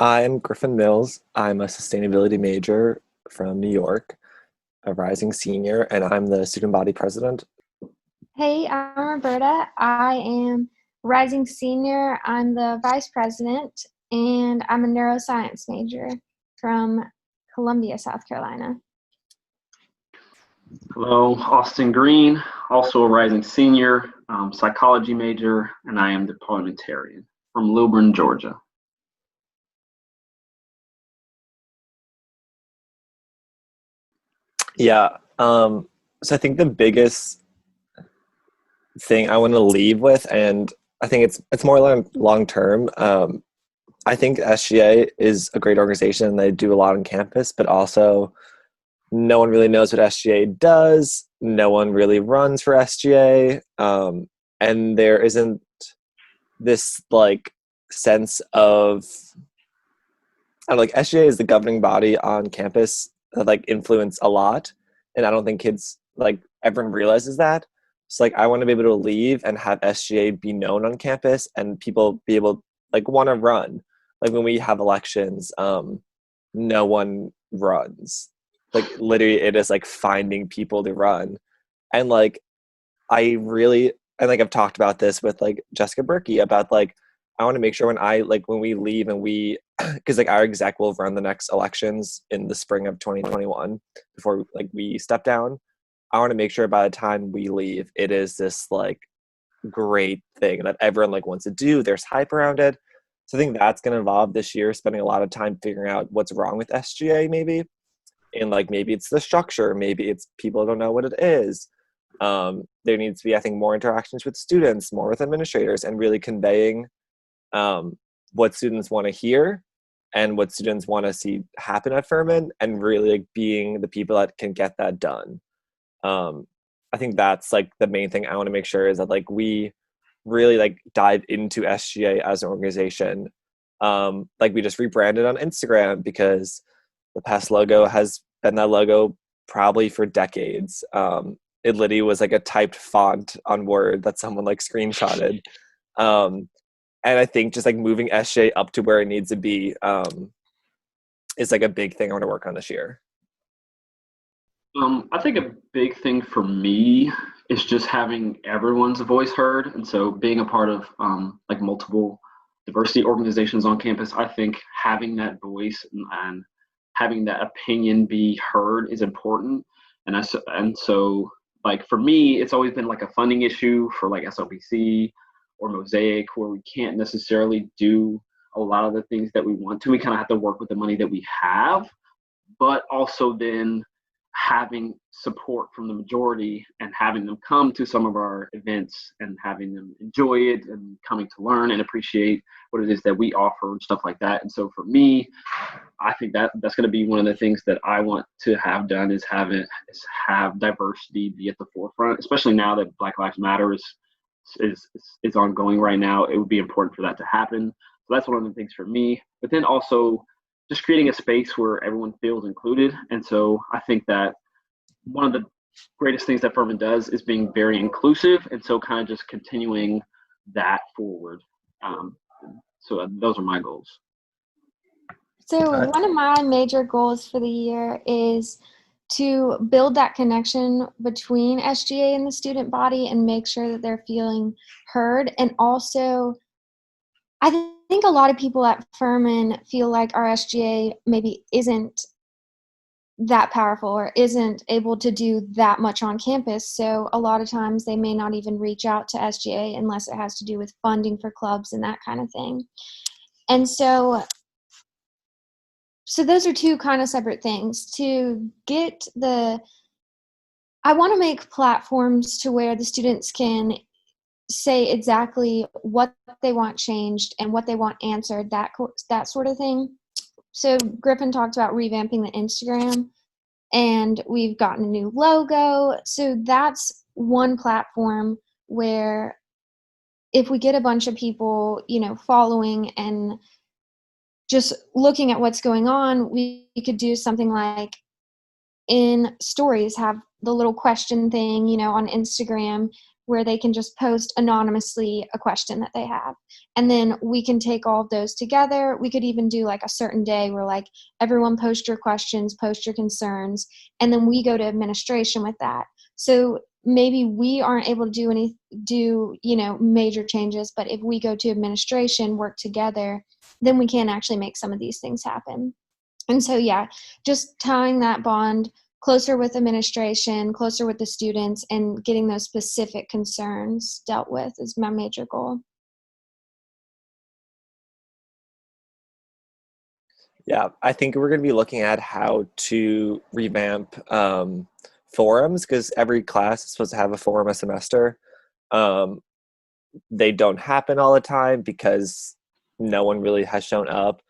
I'm Griffin Mills. I'm a sustainability major from New York, a rising senior, and I'm the student body president. Hey, I'm Roberta. I am rising senior. I'm the vice president, and I'm a neuroscience major from Columbia, South Carolina. Hello, Austin Green, also a rising senior, psychology major, and I am the parliamentarian from Lilburn, Georgia. Yeah, so I think the biggest thing I want to leave with, and I think it's more long term. I think SGA is a great organization and they do a lot on campus, but also no one really knows what SGA does. No one really runs for SGA. And there isn't this like sense of, I don't know, like SGA is the governing body on campus that like influence a lot. And I don't think kids like everyone realizes that. So like I want to be able to leave and have SGA be known on campus and people be able like want to run. Like when we have elections, no one runs. Like literally it is like finding people to run. And like I really, and like I've talked about this with like Jessica Berkey about like I want to make sure when we leave and we because like our exec will run the next elections in the spring of 2021 before like we step down. I want to make sure by the time we leave it is this like great thing that everyone like wants to do. There's hype around it. So I think that's going to evolve this year, spending a lot of time figuring out what's wrong with SGA maybe. And like maybe it's the structure, maybe it's people don't know what it is. There needs to be, I think, more interactions with students, more with administrators, and really conveying what students want to hear and what students want to see happen at Furman, and really like being the people that can get that done. I think that's like the main thing I want to make sure is that like we really like dive into SGA as an organization. Like we just rebranded on Instagram because the past logo has been that logo probably for decades. It literally was like a typed font on Word that someone like screenshotted. And I think just like moving SJ up to where it needs to be is like a big thing I want to work on this year. I think a big thing for me is just having everyone's voice heard, and so being a part of like multiple diversity organizations on campus. I think having that voice and having that opinion be heard is important. And so like for me, it's always been like a funding issue for like SLPC or Mosaic, where we can't necessarily do a lot of the things that we want to. We kind of have to work with the money that we have, but also then having support from the majority and having them come to some of our events and having them enjoy it and coming to learn and appreciate what it is that we offer and stuff like that. And so for me, I think that that's going to be one of the things that I want to have done is have diversity be at the forefront, especially now that Black Lives Matter is ongoing right now. It would be important for that to happen. So that's one of the things for me. But then also just creating a space where everyone feels included. And so I think that one of the greatest things that Furman does is being very inclusive. And so kind of just continuing that forward. So those are my goals. So one of my major goals for the year is to build that connection between SGA and the student body and make sure that they're feeling heard. And also, I think a lot of people at Furman feel like our SGA maybe isn't that powerful or isn't able to do that much on campus. So a lot of times they may not even reach out to SGA unless it has to do with funding for clubs and that kind of thing. And so those are two kind of separate things. I want to make platforms to where the students can say exactly what they want changed and what they want answered, that sort of thing. So Griffin talked about revamping the Instagram, and we've gotten a new logo. So that's one platform where if we get a bunch of people, following and just looking at what's going on, we could do something like in stories, have the little question thing, on Instagram where they can just post anonymously a question that they have. And then we can take all of those together. We could even do like a certain day where like everyone post your questions, post your concerns, and then we go to administration with that. So maybe we aren't able to do major changes, but if we go to administration, work together, then we can actually make some of these things happen. And so, yeah, just tying that bond closer with administration, closer with the students, and getting those specific concerns dealt with is my major goal. Yeah, I think we're going to be looking at how to revamp forums, because every class is supposed to have a forum a semester. Um, they don't happen all the time because no one really has shown up.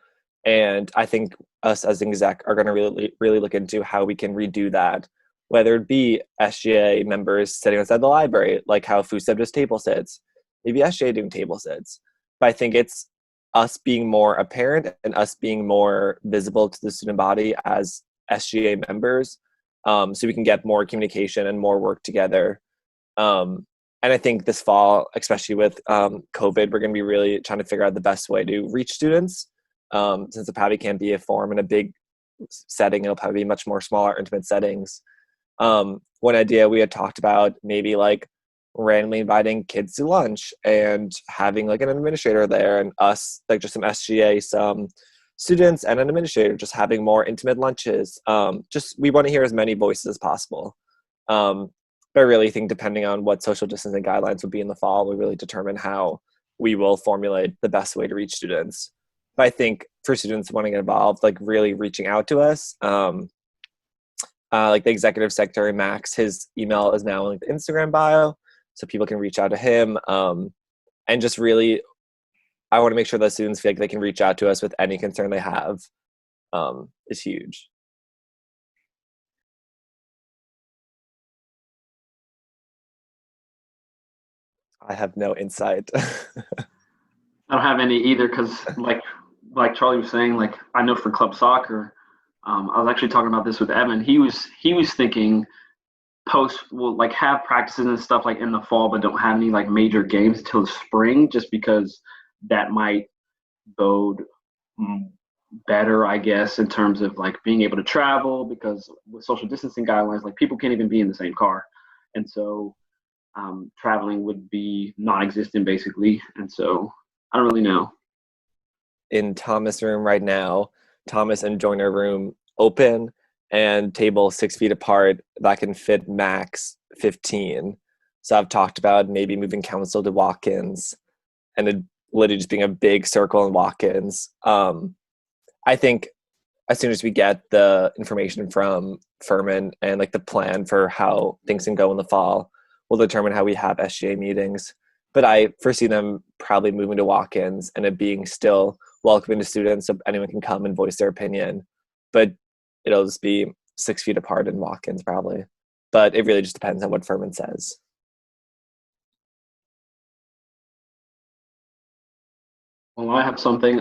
And I think us as an exec are going to really look into how we can redo that, whether it be SGA members sitting outside the library, like how FUSEB does table sits, maybe SGA doing table sits. But I think it's us being more apparent and us being more visible to the student body as SGA members, so we can get more communication and more work together. And I think this fall, especially with COVID, we're going to be really trying to figure out the best way to reach students. Since it probably can't be a forum in a big setting, it'll probably be much more smaller, intimate settings. One idea we had talked about, maybe like randomly inviting kids to lunch and having like an administrator there, and us, like just some SGA, some students and an administrator, just having more intimate lunches. Just we want to hear as many voices as possible. But I really think depending on what social distancing guidelines will be in the fall, we really determine how we will formulate the best way to reach students. But I think for students wanting to get involved, like really reaching out to us, like the executive secretary, Max, his email is now in the Instagram bio, so people can reach out to him. And just really, I want to make sure that students feel like they can reach out to us with any concern they have, is huge. I have no insight. I don't have any either, because like Charlie was saying, like I know for club soccer, I was actually talking about this with Evan. He was thinking will like have practices and stuff like in the fall, but don't have any like major games till spring, just because that might bode better, I guess, in terms of like being able to travel, because with social distancing guidelines, like people can't even be in the same car, and so traveling would be non-existent basically. And so I don't really know. In Thomas' room right now, Thomas and Joiner room open, and table 6 feet apart that can fit max 15. So I've talked about maybe moving council to walk-ins, and it literally just being a big circle in walk-ins. I think as soon as we get the information from Furman and like the plan for how things can go in the fall, we'll determine how we have SGA meetings. But I foresee them probably moving to walk-ins and it being still welcoming to students, so anyone can come and voice their opinion. But it'll just be 6 feet apart in walk-ins probably. But it really just depends on what Furman says. Well, I have something.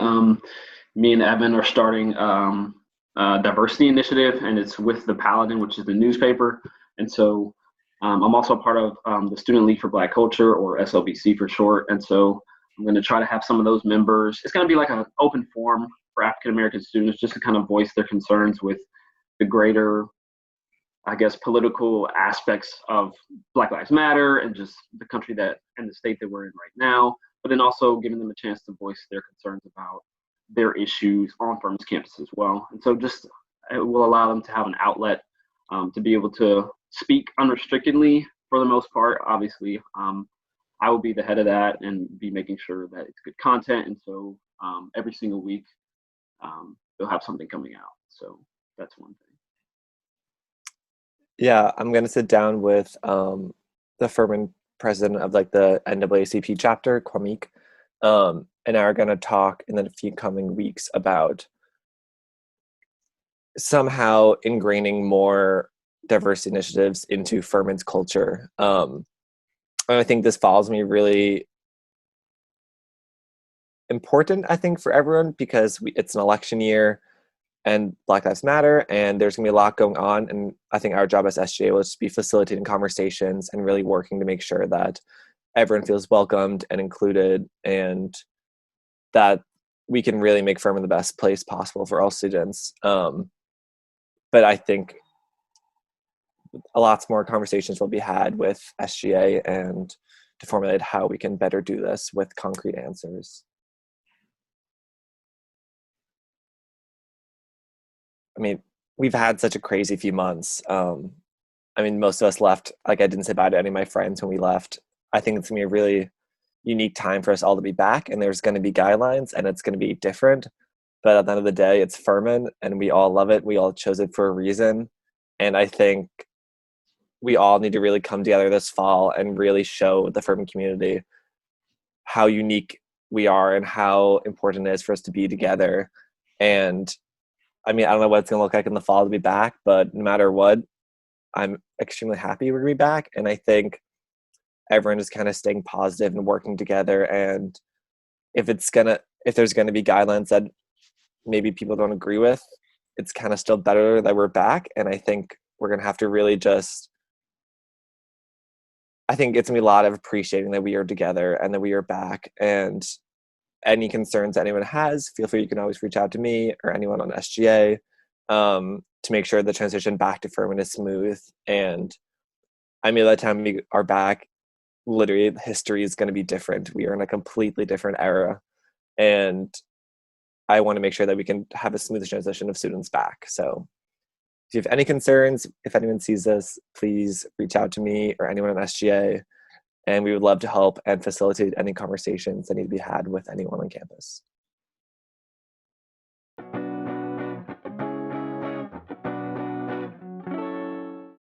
Me and Evan are starting a diversity initiative, and it's with the Paladin, which is the newspaper. And so I'm also a part of the Student League for Black Culture, or SLBC for short. And so I'm going to try to have some of those members. It's going to be like an open forum for African American students, just to kind of voice their concerns with the greater, I guess, political aspects of Black Lives Matter and just the country and the state that we're in right now. But then also giving them a chance to voice their concerns about their issues on Furman's campus as well. And so just it will allow them to have an outlet to be able to speak unrestrictedly for the most part. Obviously, I will be the head of that and be making sure that it's good content. And so every single week, they'll have something coming out. So that's one thing. Yeah, I'm going to sit down with the Furman president of like the NAACP chapter, Kwamik, and are going to talk in the few coming weeks about somehow ingraining more diverse initiatives into Furman's culture. And I think this follows me really important, I think, for everyone, because it's an election year. and Black Lives Matter, and there's going to be a lot going on. And I think our job as SGA will just be facilitating conversations and really working to make sure that everyone feels welcomed and included, and that we can really make Furman the best place possible for all students. But I think a lots more conversations will be had with SGA and to formulate how we can better do this with concrete answers. I mean, we've had such a crazy few months. I mean, most of us left, like I didn't say bye to any of my friends when we left. I think it's going to be a really unique time for us all to be back, and there's going to be guidelines and it's going to be different. But at the end of the day, it's Furman and we all love it. We all chose it for a reason. And I think we all need to really come together this fall and really show the Furman community how unique we are and how important it is for us to be together. And I mean, I don't know what it's going to look like in the fall to be back, but no matter what, I'm extremely happy we're going to be back. And I think everyone is kind of staying positive and working together. And if there's going to be guidelines that maybe people don't agree with, it's kind of still better that we're back. And I think we're going to have to really I think it's going to be a lot of appreciating that we are together and that we are back. And any concerns anyone has, feel free, you can always reach out to me or anyone on SGA to make sure the transition back to Furman is smooth. And I mean, by the time we are back, literally history is going to be different. We are in a completely different era. And I want to make sure that we can have a smooth transition of students back. So if you have any concerns, if anyone sees this, please reach out to me or anyone on SGA. And we would love to help and facilitate any conversations that need to be had with anyone on campus.